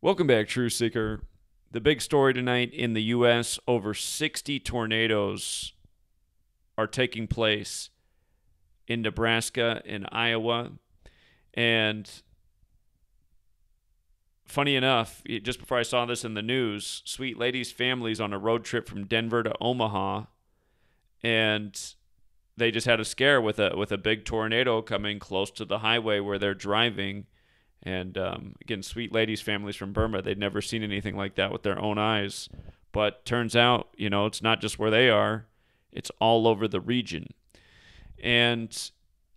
Welcome back, True Seeker. The big story tonight in the U.S. over 60 tornadoes are taking place in Nebraska and Iowa. And funny enough, just before I saw this in the news, Sweet Lady's family's on a road trip from Denver to Omaha. And they just had a scare with a big tornado coming close to the highway where they're driving. And again, Sweet Lady's family's from Burma. They'd never seen anything like that with their own eyes. But turns out, it's not just where they are, it's all over the region. And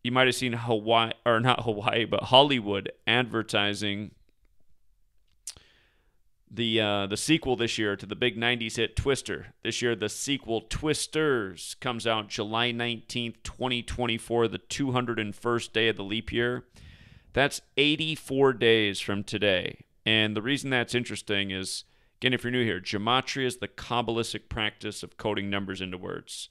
you might have seen Hawaii, or not Hawaii, but Hollywood advertising the sequel this year to the big 90s hit Twister. This year, the sequel Twisters comes out July 19th, 2024, the 201st day of the leap year. That's 84 days from today. And the reason that's interesting is, again, if you're new here, gematria is the Kabbalistic practice of coding numbers into words.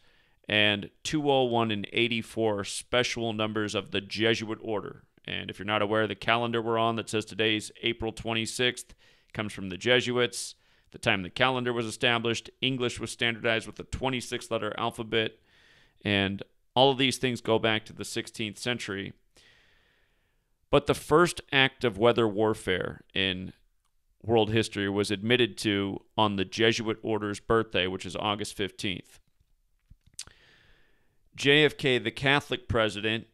And 201 and 84 are special numbers of the Jesuit order. And if you're not aware, the calendar we're on that says today's April 26th comes from the Jesuits. The time the calendar was established, English was standardized with a 26-letter alphabet. And all of these things go back to the 16th century. But the first act of weather warfare in world history was admitted to on the Jesuit order's birthday, which is August 15th. JFK, the Catholic president,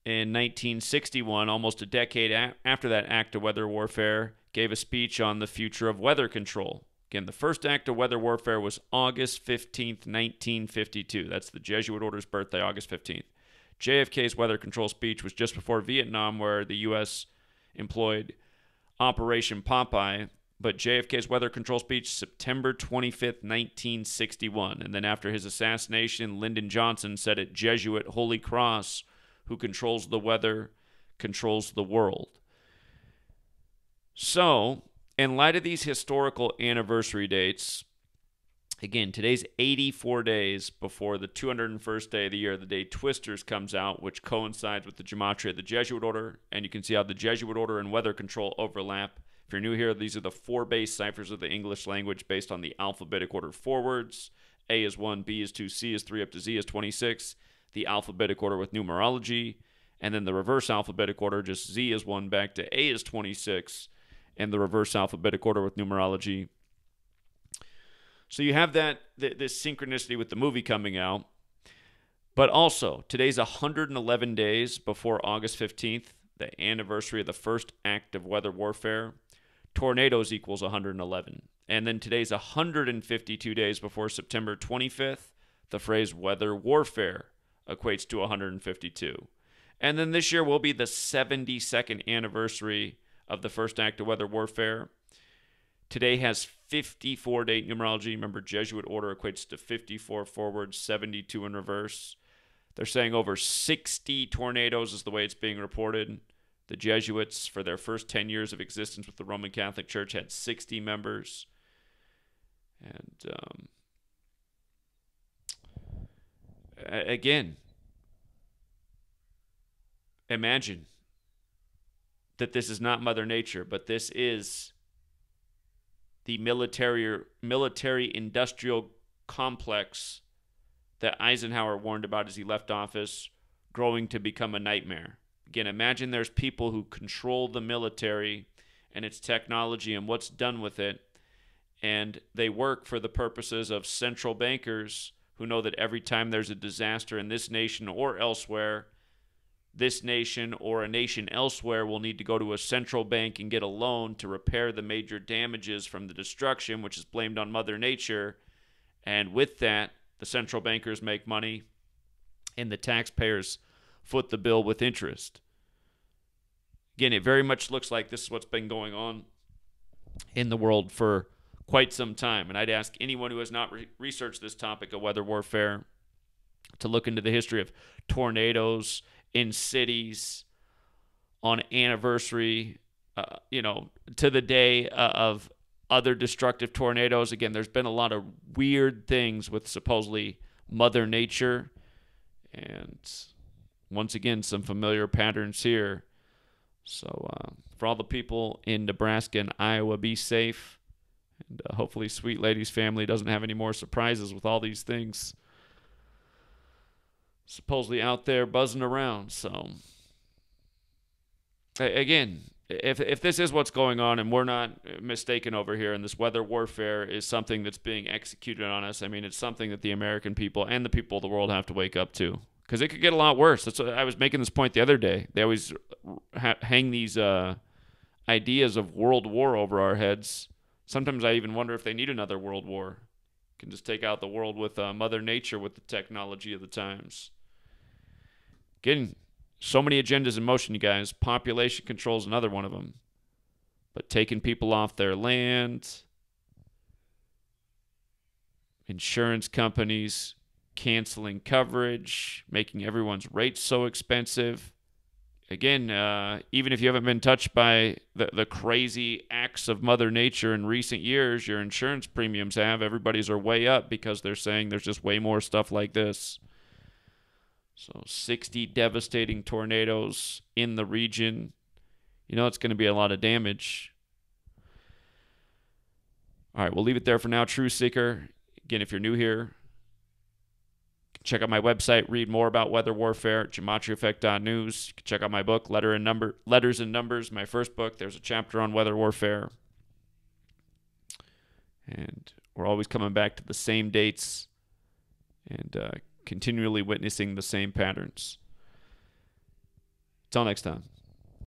in 1961, almost a decade after that act of weather warfare, gave a speech on the future of weather control. Again, the first act of weather warfare was August 15th, 1952. That's the Jesuit order's birthday, August 15th. JFK's weather control speech was just before Vietnam, where the U.S. employed Operation Popeye, but JFK's weather control speech, September 25th, 1961. And then after his assassination, Lyndon Johnson said at Jesuit Holy Cross, who controls the weather, controls the world. So, in light of these historical anniversary dates, again, today's 84 days before the 201st day of the year, the day Twisters comes out, which coincides with the gematria of the Jesuit order, and you can see how the Jesuit order and weather control overlap. If you're new here, these are the four base ciphers of the English language based on the alphabetic order forwards. A is 1, B is 2, C is 3, up to Z is 26. The alphabetic order with numerology, and then the reverse alphabetic order, just Z is 1 back to A is 26, and the reverse alphabetic order with numerology. So you have this synchronicity with the movie coming out. But also, today's 111 days before August 15th, the anniversary of the first act of weather warfare. Tornadoes equals 111. And then today's 152 days before September 25th, the phrase weather warfare equates to 152. And then this year will be the 72nd anniversary of the first act of weather warfare. Today has 54 date numerology. Remember, Jesuit order equates to 54 forward, 72 in reverse. They're saying over 60 tornadoes is the way it's being reported. The Jesuits, for their first 10 years of existence with the Roman Catholic Church, had 60 members. And again, imagine that this is not Mother Nature, but this is the military-industrial complex that Eisenhower warned about as he left office, growing to become a nightmare. Again, imagine there's people who control the military and its technology and what's done with it, and they work for the purposes of central bankers who know that every time there's a disaster in this nation or elsewhere, this nation or a nation elsewhere will need to go to a central bank and get a loan to repair the major damages from the destruction, which is blamed on Mother Nature. And with that, the central bankers make money and the taxpayers foot the bill with interest. Again, it very much looks like this is what's been going on in the world for quite some time. And I'd ask anyone who has not researched this topic of weather warfare to look into the history of tornadoes in cities on anniversary, to the day of other destructive tornadoes. Again, there's been a lot of weird things with supposedly Mother Nature. And once again, some familiar patterns here. So For all the people in Nebraska and Iowa, be safe. And hopefully Sweet Lady's family doesn't have any more surprises with all these things supposedly out there buzzing around. So, again, if this is what's going on and we're not mistaken over here and this weather warfare is something that's being executed on us, I mean, it's something that the American people and the people of the world have to wake up to, because it could get a lot worse. That's what I was making this point the other day. They always hang these ideas of world war over our heads. Sometimes I even wonder if they need another world war. Can just take out the world with Mother Nature with the technology of the times. Again, so many agendas in motion, you guys. Population control is another one of them. But taking people off their land, insurance companies canceling coverage, making everyone's rates so expensive. Again, even if you haven't been touched by the crazy acts of Mother Nature in recent years, your insurance premiums have. Everybody's are way up because they're saying there's just way more stuff like this. So 60 devastating tornadoes in the region. You know it's going to be a lot of damage. All right, we'll leave it there for now, True Seeker. Again, if you're new here, check out my website, read more about weather warfare, GematriaEffect.news. You can check out my book, Letters and Numbers, my first book. There's a chapter on weather warfare. And we're always coming back to the same dates and continually witnessing the same patterns. Until next time.